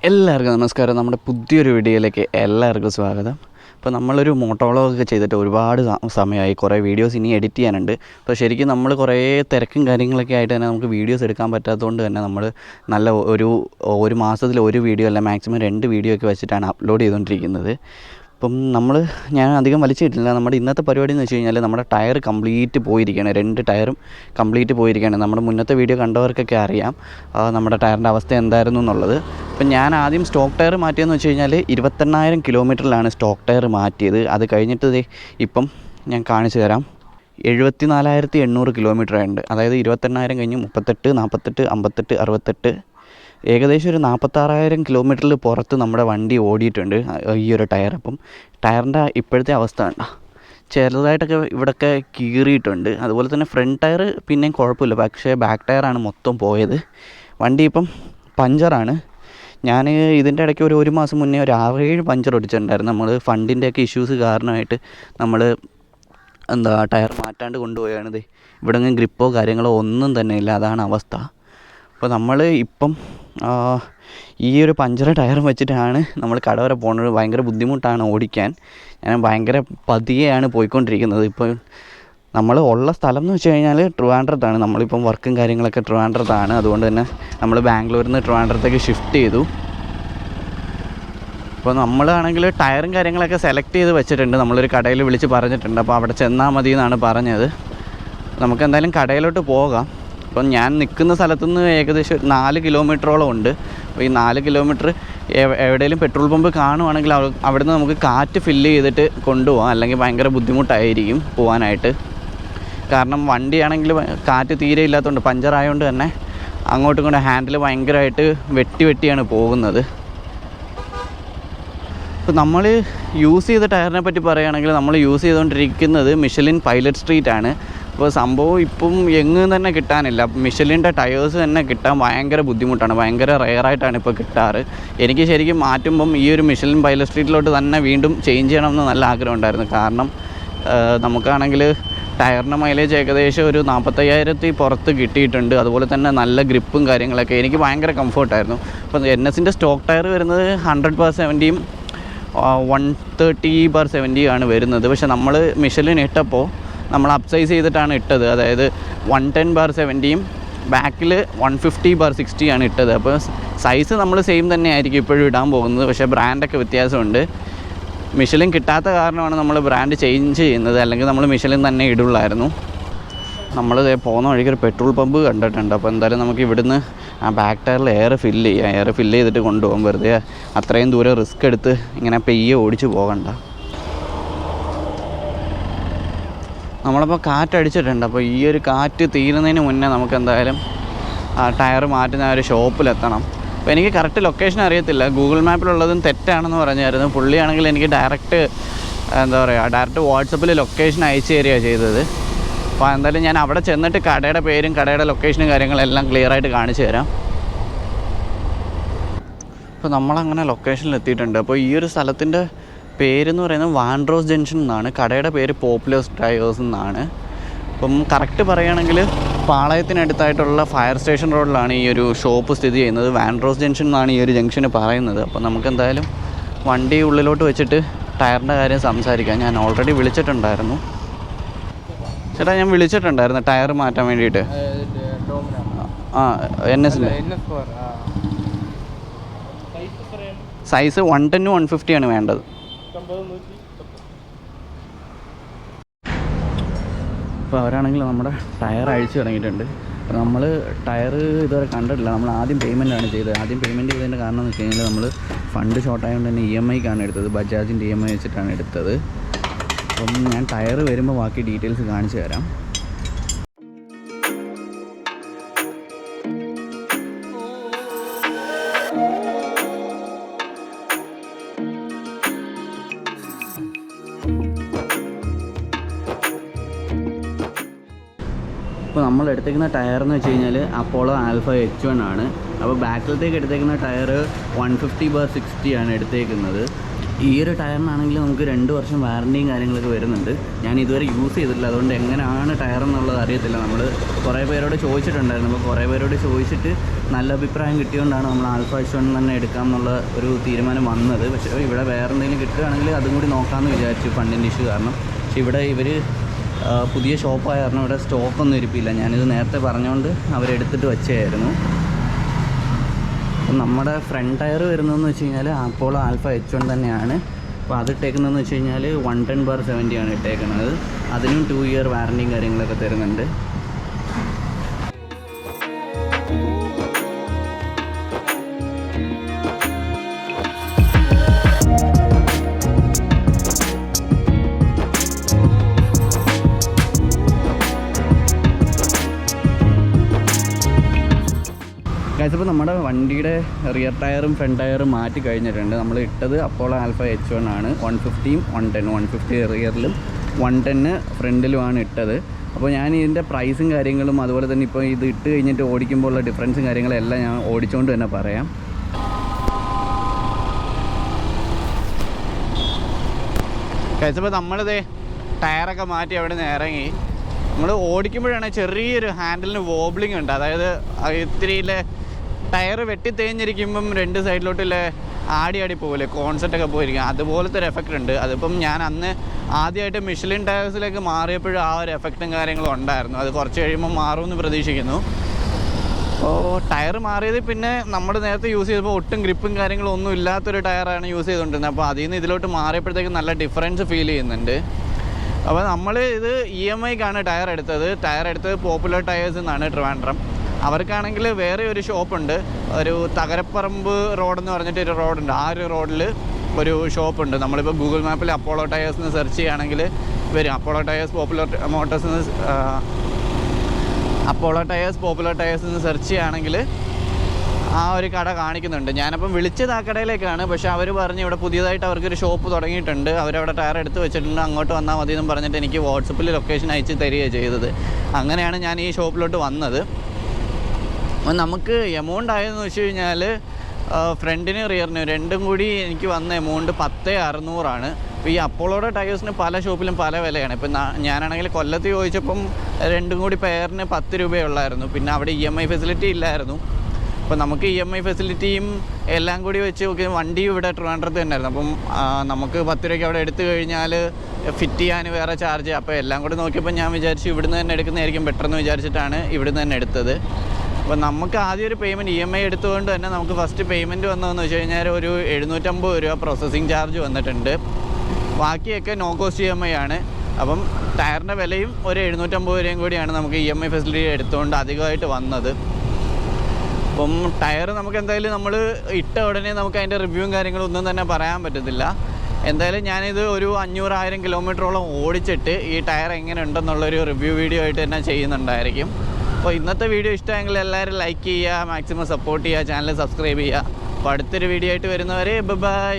എല്ലാവർക്കും നമസ്കാരം. നമ്മുടെ പുതിയൊരു വീഡിയോയിലേക്ക് എല്ലാവർക്കും സ്വാഗതം. ഇപ്പോൾ നമ്മളൊരു മോട്ടോളൊക്കെ ചെയ്തിട്ട് ഒരുപാട് സമയമായി, കുറേ വീഡിയോസ് ഇനി എഡിറ്റ് ചെയ്യാനുണ്ട്. അപ്പോൾ ശരിക്കും നമ്മൾ കുറേ തിരക്കും കാര്യങ്ങളൊക്കെ ആയിട്ട് തന്നെ നമുക്ക് വീഡിയോസ് എടുക്കാൻ പറ്റാത്തതുകൊണ്ട് തന്നെ നമ്മൾ നല്ല ഒരു മാസത്തിൽ ഒരു വീഡിയോ അല്ല മാക്സിമം 2 വീഡിയോ ഒക്കെ വെച്ചിട്ടാണ് അപ്ലോഡ് ചെയ്തുകൊണ്ടിരിക്കുന്നത്. അപ്പം ഞാൻ അധികം വലിച്ചിട്ടില്ല. നമ്മുടെ ഇന്നത്തെ പരിപാടി എന്ന് വെച്ച് കഴിഞ്ഞാൽ നമ്മുടെ ടയർ കംപ്ലീറ്റ് പോയിരിക്കുകയാണ്. 2 ടയറും കംപ്ലീറ്റ് പോയിരിക്കുകയാണ്. നമ്മുടെ മുന്നത്തെ വീഡിയോ കണ്ടവർക്കൊക്കെ അറിയാം നമ്മുടെ ടയറിൻ്റെ അവസ്ഥ എന്തായിരുന്നു എന്നുള്ളത്. അപ്പം ഞാൻ ആദ്യം സ്റ്റോക്ക് ടയർ മാറ്റിയെന്ന് വെച്ച് കഴിഞ്ഞാൽ 28,000 കിലോമീറ്ററിലാണ് സ്റ്റോക്ക് ടയർ മാറ്റിയത്. അത് കഴിഞ്ഞിട്ട് ഇപ്പം ഞാൻ കാണിച്ചു തരാം. 74,800 കിലോമീറ്റർ ഉണ്ട്. അതായത് 28,000 കഴിഞ്ഞ് 38, 48, 58, 68 ഏകദേശം ഒരു 46,000 കിലോമീറ്ററിൽ പുറത്ത് നമ്മുടെ വണ്ടി ഓടിയിട്ടുണ്ട് ഈ ഒരു ടയർ. അപ്പം ടയറിൻ്റെ ഇപ്പോഴത്തെ അവസ്ഥ കണ്ട ചെറുതായിട്ടൊക്കെ ഇവിടെയൊക്കെ കീറിയിട്ടുണ്ട്. അതുപോലെ തന്നെ ഫ്രണ്ട് ടയർ പിന്നെയും കുഴപ്പമില്ല, പക്ഷേ ബാക്ക് ടയറാണ് മൊത്തം പോയത്. വണ്ടി ഇപ്പം പഞ്ചറാണ്. ഞാൻ ഇതിൻ്റെ ഇടയ്ക്ക് ഒരു മാസം മുന്നേ ഒരു 6-7 പഞ്ചർ ഒടിച്ചിട്ടുണ്ടായിരുന്നു. നമ്മൾ ഫണ്ടിൻ്റെയൊക്കെ ഇഷ്യൂസ് കാരണമായിട്ട് നമ്മൾ ടയർ മാറ്റാണ്ട് കൊണ്ടുപോയാണിത്. ഇവിടെ നിന്ന് ഗ്രിപ്പോ കാര്യങ്ങളോ ഒന്നും തന്നെ ഇല്ല. അതാണ് അവസ്ഥ. അപ്പോൾ നമ്മൾ ഇപ്പം ഈ ഒരു പഞ്ചർ ടയർ വെച്ചിട്ടാണ് നമ്മൾ കട വരെ പോകുന്നത്. ഭയങ്കര ബുദ്ധിമുട്ടാണ് ഓടിക്കാൻ. ഞാൻ ഭയങ്കര പതിയെയാണ് പോയിക്കൊണ്ടിരിക്കുന്നത്. ഇപ്പോൾ നമ്മൾ ഉള്ള സ്ഥലം എന്ന് വെച്ച് കഴിഞ്ഞാൽ ട്രിവാൻഡ്രത്താണ്. നമ്മളിപ്പം വർക്കും കാര്യങ്ങളൊക്കെ ട്രിവാൻഡ്രത്താണ്. അതുകൊണ്ട് തന്നെ നമ്മൾ ബാംഗ്ലൂരിൽ നിന്ന് ട്രിവാൻഡ്രത്തേക്ക് ഷിഫ്റ്റ് ചെയ്തു. അപ്പോൾ നമ്മളാണെങ്കിൽ ടയറും കാര്യങ്ങളൊക്കെ സെലക്ട് ചെയ്ത് വെച്ചിട്ടുണ്ട്. നമ്മളൊരു കടയിൽ വിളിച്ച് പറഞ്ഞിട്ടുണ്ട്. അപ്പോൾ അവിടെ ചെന്നാൽ മതി എന്നാണ് പറഞ്ഞത്. നമുക്ക് എന്തായാലും കടയിലോട്ട് പോകാം. അപ്പം ഞാൻ നിൽക്കുന്ന സ്ഥലത്തുനിന്ന് ഏകദേശം 4 കിലോമീറ്ററോളം ഉണ്ട്. അപ്പോൾ ഈ 4 കിലോമീറ്റർ എവിടെയെങ്കിലും പെട്രോൾ പമ്പ് കാണുവാണെങ്കിൽ അവിടുന്ന് നമുക്ക് കാറ്റ് ഫില്ല് ചെയ്തിട്ട് കൊണ്ടുപോകാം. അല്ലെങ്കിൽ ഭയങ്കര ബുദ്ധിമുട്ടായിരിക്കും പോകാനായിട്ട്. കാരണം വണ്ടിയാണെങ്കിൽ കാറ്റ് തീരെ ഇല്ലാത്തതുകൊണ്ട് പഞ്ചറായതുകൊണ്ട് തന്നെ അങ്ങോട്ടും ഇങ്ങോട്ടും ഹാൻഡിൽ ഭയങ്കരമായിട്ട് വെട്ടിയാണ് പോകുന്നത്. ഇപ്പോൾ നമ്മൾ യൂസ് ചെയ്ത ടയറിനെ പറ്റി പറയുകയാണെങ്കിൽ നമ്മൾ യൂസ് ചെയ്തുകൊണ്ടിരിക്കുന്നത് മിഷലിൻ പൈലറ്റ് സ്ട്രീറ്റ് ആണ്. അപ്പോൾ സംഭവം ഇപ്പം എങ്ങും തന്നെ കിട്ടാനില്ല. മിഷലിൻ്റെ ടയേഴ്സ് തന്നെ കിട്ടാൻ ഭയങ്കര ബുദ്ധിമുട്ടാണ്. ഭയങ്കര റെയറായിട്ടാണ് ഇപ്പോൾ കിട്ടാറ്. എനിക്ക് ശരിക്കും മാറ്റുമ്പം ഈ ഒരു മിഷലിൻ പൈലറ്റ് സ്ട്രീറ്റിലോട്ട് തന്നെ വീണ്ടും ചേഞ്ച് ചെയ്യണമെന്ന് നല്ല ആഗ്രഹം ഉണ്ടായിരുന്നു. കാരണം നമുക്കാണെങ്കിൽ ടയറിൻ്റെ മൈലേജ് ഏകദേശം ഒരു 45,000 പുറത്ത് കിട്ടിയിട്ടുണ്ട്. അതുപോലെ തന്നെ നല്ല ഗ്രിപ്പും കാര്യങ്ങളൊക്കെ എനിക്ക് ഭയങ്കര കംഫർട്ടായിരുന്നു. അപ്പോൾ NSൻ്റെ സ്റ്റോക്ക് ടയർ വരുന്നത് 100/70 130/70 ആണ് വരുന്നത്. പക്ഷേ നമ്മൾ മിഷലിൻ ഇട്ടപ്പോൾ നമ്മൾ അപ്സൈസ് ചെയ്തിട്ടാണ് ഇട്ടത്. അതായത് 110/70 ബാക്കിൽ 150/60 ആണ് ഇട്ടത്. അപ്പോൾ സൈസ് നമ്മൾ സെയിം തന്നെ ആയിരിക്കും ഇപ്പോഴും ഇടാൻ പോകുന്നത്. പക്ഷേ ബ്രാൻഡൊക്കെ വ്യത്യാസമുണ്ട്. മിഷലിൻ കിട്ടാത്ത കാരണമാണ് നമ്മൾ ബ്രാൻഡ് ചേഞ്ച് ചെയ്യുന്നത്. അല്ലെങ്കിൽ നമ്മൾ മിഷലിൻ തന്നെ ഇടുള്ളായിരുന്നു. നമ്മൾ പോകുന്ന വഴിക്ക് ഒരു പെട്രോൾ പമ്പ് കണ്ടിട്ടുണ്ട്. അപ്പോൾ എന്തായാലും നമുക്ക് ഇവിടുന്ന് ആ ബാക്ക് ടയറിൽ എയർ ഫില്ല് ചെയ്തിട്ട് കൊണ്ടുപോകാം. വെറുതെ അത്രയും ദൂരം റിസ്ക് എടുത്ത് ഇങ്ങനെ പെയ്യെ ഓടിച്ച് പോകണ്ട. നമ്മളപ്പോൾ കാറ്റടിച്ചിട്ടുണ്ട്. അപ്പോൾ ഈ ഒരു കാറ്റ് തീരുന്നതിന് മുന്നേ നമുക്ക് എന്തായാലും ആ ടയർ മാറ്റുന്ന ആ ഒരു ഷോപ്പിലെത്തണം. അപ്പോൾ എനിക്ക് കറക്റ്റ് ലൊക്കേഷൻ അറിയത്തില്ല. ഗൂഗിൾ മാപ്പിലുള്ളതും തെറ്റാണെന്ന് പറഞ്ഞായിരുന്നു. പുള്ളിയാണെങ്കിൽ എനിക്ക് ഡയറക്റ്റ് വാട്സപ്പിൽ ലൊക്കേഷൻ അയച്ചു തരികയാണ് ചെയ്തത്. അപ്പോൾ എന്തായാലും ഞാൻ അവിടെ ചെന്നിട്ട് കടയുടെ പേരും കടയുടെ ലൊക്കേഷനും കാര്യങ്ങളെല്ലാം ക്ലിയറായിട്ട് കാണിച്ചു തരാം. ഇപ്പോൾ നമ്മളങ്ങനെ ലൊക്കേഷനിൽ എത്തിയിട്ടുണ്ട്. അപ്പോൾ ഈ ഒരു സ്ഥലത്തിൻ്റെ പേരെന്ന് പറയുന്നത് വാൻഡ്രോസ് ജംഗ്ഷൻ എന്നാണ്. കടയുടെ പേര് പോപ്പുലർ ടയേഴ്സ് എന്നാണ്. അപ്പം കറക്റ്റ് പറയുകയാണെങ്കിൽ പാളയത്തിനടുത്തായിട്ടുള്ള ഫയർ സ്റ്റേഷൻ റോഡിലാണ് ഈ ഒരു ഷോപ്പ് സ്ഥിതി ചെയ്യുന്നത്. വാൻഡ്രോസ് ജംഗ്ഷൻ എന്നാണ് ഈ ഒരു ജംഗ്ഷന് പറയുന്നത്. അപ്പോൾ നമുക്ക് എന്തായാലും വണ്ടി ഉള്ളിലോട്ട് വെച്ചിട്ട് ടയറിൻ്റെ കാര്യം സംസാരിക്കാം. ഞാൻ ഓൾറെഡി വിളിച്ചിട്ടുണ്ടായിരുന്നു. ചേട്ടാ, ഞാൻ വിളിച്ചിട്ടുണ്ടായിരുന്നു ടയർ മാറ്റാൻ വേണ്ടിയിട്ട്. NSൻ്റെ സൈസ് 110 150 ആണ് വേണ്ടത്. അപ്പോൾ അവരാണെങ്കിൽ നമ്മുടെ ടയർ അഴിച്ചു തുടങ്ങിയിട്ടുണ്ട്. അപ്പോൾ നമ്മൾ ടയർ ഇതുവരെ കണ്ടിട്ടില്ല. നമ്മൾ ആദ്യം പേയ്മെൻറ്റാണ് ചെയ്തത്. ആദ്യം പേയ്മെൻറ്റ് ചെയ്തതിൻ്റെ കാരണം എന്ന് വെച്ച് കഴിഞ്ഞാൽ നമ്മൾ ഫണ്ട് ഷോർട്ടായതുകൊണ്ട് തന്നെ EMIക്കാണ് എടുത്തത്. ബജാജിൻ്റെ EMI വെച്ചിട്ടാണ് എടുത്തത്. അപ്പം ഞാൻ ടയർ വരുമ്പോൾ ബാക്കി ഡീറ്റെയിൽസ് കാണിച്ചു തരാം. ഇപ്പോൾ നമ്മൾ എടുത്തേക്കുന്ന ടയർ എന്ന് വെച്ച് കഴിഞ്ഞാൽ അപ്പോളോ ആൽഫ H1 ആണ്. അപ്പോൾ ബാക്കിലത്തേക്ക് എടുത്തേക്കുന്ന ടയർ 150/60 ആണ് എടുത്തേക്കുന്നത്. ഈ ഒരു ടയറിനാണെങ്കിൽ നമുക്ക് 2 വർഷം വാറണ്ടിയും കാര്യങ്ങളൊക്കെ വരുന്നുണ്ട്. ഞാൻ ഇതുവരെ യൂസ് ചെയ്തിട്ടില്ല, അതുകൊണ്ട് എങ്ങനെയാണ് ടയർ എന്നുള്ളത് അറിയത്തില്ല. നമ്മൾ കുറേ പേരോട് ചോദിച്ചിട്ടുണ്ടായിരുന്നു. അപ്പോൾ കുറേ പേരോട് ചോദിച്ചിട്ട് നല്ല അഭിപ്രായം കിട്ടിയതുകൊണ്ടാണ് നമ്മൾ ആൽഫ H1 തന്നെ എടുക്കാം എന്നുള്ള ഒരു തീരുമാനം വന്നത്. പക്ഷേ ഇവിടെ വേറെ എന്തെങ്കിലും കിട്ടുകയാണെങ്കിൽ അതും കൂടി നോക്കാമെന്ന് വിചാരിച്ചു, ഫണ്ടിൻ്റെ ഇഷ്യൂ കാരണം. പക്ഷേ ഇവിടെ ഇവർ പുതിയ ഷോപ്പായ കാരണം ഇവിടെ സ്റ്റോക്കൊന്നും ഇരിപ്പില്ല. ഞാനിത് നേരത്തെ പറഞ്ഞുകൊണ്ട് അവരെടുത്തിട്ട് വെച്ചായിരുന്നു. അപ്പം നമ്മുടെ ഫ്രണ്ട് ടയർ വരുന്നതെന്ന് വെച്ച് കഴിഞ്ഞാൽ അപ്പോളോ ആൽഫ H1 തന്നെയാണ്. അപ്പോൾ അത് ഇട്ടേക്കുന്നതെന്ന് വെച്ച് കഴിഞ്ഞാൽ 110/70 ആണ് ഇട്ടേക്കുന്നത്. അതിനും 2 ഇയർ വാറണ്ടിയും കാര്യങ്ങളൊക്കെ തരുന്നുണ്ട്. അപ്പോൾ നമ്മുടെ വണ്ടിയുടെ റിയർ ടയറും ഫ്രണ്ട് ടയറും മാറ്റി കഴിഞ്ഞിട്ടുണ്ട്. നമ്മൾ ഇട്ടത് അപ്പോളോ ആൽഫ H1 ആണ്. 150ഉം 110, 150 റിയറിലും 110 ഫ്രണ്ടിലുമാണ് ഇട്ടത്. അപ്പോൾ ഞാൻ ഇതിൻ്റെ പ്രൈസും കാര്യങ്ങളും അതുപോലെ തന്നെ ഇപ്പോൾ ഇത് ഇട്ട് കഴിഞ്ഞിട്ട് ഓടിക്കുമ്പോഴുള്ള ഡിഫറൻസും കാര്യങ്ങളും എല്ലാം ഞാൻ ഓടിച്ചുകൊണ്ട് തന്നെ പറയാം. കഴിച്ചപ്പോൾ നമ്മളിത് ടയറൊക്കെ മാറ്റി അവിടെ നിന്ന് ഇറങ്ങി. നമ്മൾ ഓടിക്കുമ്പോഴാണ് ചെറിയൊരു ഹാൻഡിലിന് വോബ്ലിംഗ് ഉണ്ട്. അതായത് ഇത്തിരിയിലെ ടയർ വെട്ടി തേഞ്ഞിരിക്കുമ്പം 2 സൈഡിലോട്ടില്ലേ ആടി പോകില്ലേ, കോൺസെപ്റ്റൊക്കെ പോയിരിക്കും, അതുപോലത്തെ ഒരു എഫക്റ്റ് ഉണ്ട്. അതിപ്പം ഞാൻ അന്ന് ആദ്യമായിട്ട് മിഷലിൻ ടയേഴ്സിലേക്ക് മാറിയപ്പോഴും ആ ഒരു എഫക്റ്റും കാര്യങ്ങളും ഉണ്ടായിരുന്നു. അത് കുറച്ച് കഴിയുമ്പോൾ മാറുമെന്ന് പ്രതീക്ഷിക്കുന്നു. അപ്പോൾ ടയർ മാറിയത് പിന്നെ നമ്മൾ നേരത്തെ യൂസ് ചെയ്തപ്പോൾ ഒട്ടും ഗ്രിപ്പും കാര്യങ്ങളും ഒന്നും ഇല്ലാത്തൊരു ടയറാണ് യൂസ് ചെയ്തുകൊണ്ടിരുന്നത്. അപ്പോൾ അതിൽ നിന്ന് ഇതിലോട്ട് മാറിയപ്പോഴത്തേക്കും നല്ല ഡിഫറൻസ് ഫീൽ ചെയ്യുന്നുണ്ട്. അപ്പോൾ നമ്മൾ ഇത് EMIക്കാണ് ടയർ എടുത്തത് പോപ്പുലർ ടയേഴ്സ് എന്നാണ് ട്രിവാൻഡ്രം. അവർക്കാണെങ്കിൽ വേറെ ഒരു ഷോപ്പുണ്ട്, ഒരു തകരപ്പറമ്പ് റോഡെന്ന് പറഞ്ഞിട്ട് ഒരു റോഡുണ്ട്. ആ ഒരു റോഡിൽ ഒരു ഷോപ്പുണ്ട്. നമ്മളിപ്പോൾ ഗൂഗിൾ മാപ്പിൽ അപ്പോളോ ടയേഴ്സ് എന്ന് സെർച്ച് ചെയ്യുകയാണെങ്കിൽ വരും. അപ്പോളോ ടയേഴ്സ് പോപ്പുലർ ടയേഴ്സ് എന്ന് സെർച്ച് ചെയ്യുകയാണെങ്കിൽ ആ ഒരു കട കാണിക്കുന്നുണ്ട്. ഞാനപ്പം വിളിച്ചത് ആ കടയിലേക്കാണ്. പക്ഷേ അവർ പറഞ്ഞ് ഇവിടെ പുതിയതായിട്ട് അവർക്കൊരു ഷോപ്പ് തുടങ്ങിയിട്ടുണ്ട്, അവരവിടെ ടയർ എടുത്ത് വെച്ചിട്ടുണ്ട്, അങ്ങോട്ട് വന്നാൽ മതി എന്നും പറഞ്ഞിട്ട് എനിക്ക് വാട്സപ്പിൽ ലൊക്കേഷൻ അയച്ച് തരികയാണ് ചെയ്തത്. അങ്ങനെയാണ് ഞാൻ ഈ ഷോപ്പിലോട്ട് വന്നത്. അപ്പം നമുക്ക് എമൗണ്ട് ആയതെന്ന് വെച്ച് കഴിഞ്ഞാൽ ഫ്രണ്ടിന് റിയറിന് രണ്ടും കൂടി എനിക്ക് വന്ന എമൗണ്ട് 10,600 ഇപ്പോൾ ഈ അപ്പോളോയുടെ ടയേഴ്സിന് പല ഷോപ്പിലും പല വിലയാണ്. ഇപ്പം ഞാനാണെങ്കിൽ കൊല്ലത്ത് ചോദിച്ചപ്പം രണ്ടും കൂടി പെയറിന് 10 രൂപയുള്ളായിരുന്നു. പിന്നെ അവിടെ EMI ഫെസിലിറ്റി ഇല്ലായിരുന്നു. അപ്പോൾ നമുക്ക് EMI ഫെസിലിറ്റിയും എല്ലാം കൂടി വെച്ച് നോക്കി വണ്ടി ഇവിടെ ട്രിവാൻഡ്രത്ത് തന്നെയായിരുന്നു. അപ്പം നമുക്ക് 10 രൂപയ്ക്ക് അവിടെ എടുത്തു കഴിഞ്ഞാൽ ഫിറ്റ് ചെയ്യാൻ വേറെ ചാർജ്. അപ്പോൾ എല്ലാം കൂടി നോക്കിയപ്പോൾ ഞാൻ വിചാരിച്ചു ഇവിടുന്ന് തന്നെ എടുക്കുന്നതായിരിക്കും ബെറ്റർ എന്ന് വിചാരിച്ചിട്ടാണ് ഇവിടുന്ന് തന്നെ എടുത്തത്. അപ്പോൾ നമുക്ക് ആദ്യം ഒരു പേയ്മെൻറ്റ് EMI എടുത്തുകൊണ്ട് തന്നെ നമുക്ക് ഫസ്റ്റ് പേയ്മെൻറ്റ് വന്നതെന്ന് വെച്ച് കഴിഞ്ഞാൽ ഒരു 750 രൂപ പ്രോസസ്സിങ് ചാർജ് വന്നിട്ടുണ്ട്. ബാക്കിയൊക്കെ നോ കോസ്റ്റ് EMI ആണ്. അപ്പം ടയറിൻ്റെ വിലയും ഒരു 750 രൂപയും കൂടിയാണ് നമുക്ക് EMI ഫെസിലിറ്റി എടുത്തുകൊണ്ട് അധികമായിട്ട് വന്നത്. അപ്പം ടയർ നമുക്ക് എന്തായാലും നമ്മൾ ഇട്ട ഉടനെ നമുക്ക് അതിൻ്റെ റിവ്യൂവും കാര്യങ്ങളും ഒന്നും തന്നെ പറയാൻ പറ്റത്തില്ല. എന്തായാലും ഞാനിത് ഒരു 500,000 കിലോമീറ്ററോളം ഓടിച്ചിട്ട് ഈ ടയർ എങ്ങനെ ഉണ്ടെന്നുള്ളൊരു റിവ്യൂ വീഡിയോ ആയിട്ട് തന്നെ ചെയ്യുന്നുണ്ടായിരിക്കും. അപ്പോൾ ഇന്നത്തെ വീഡിയോ ഇഷ്ടമെങ്കിൽ എല്ലാവരും ലൈക്ക് ചെയ്യുക, മാക്സിമം സപ്പോർട്ട് ചെയ്യുക, ചാനൽ സബ്സ്ക്രൈബ് ചെയ്യുക. അപ്പോൾ അടുത്തൊരു വീഡിയോ ആയിട്ട് വരുന്നവരെ ബൈ.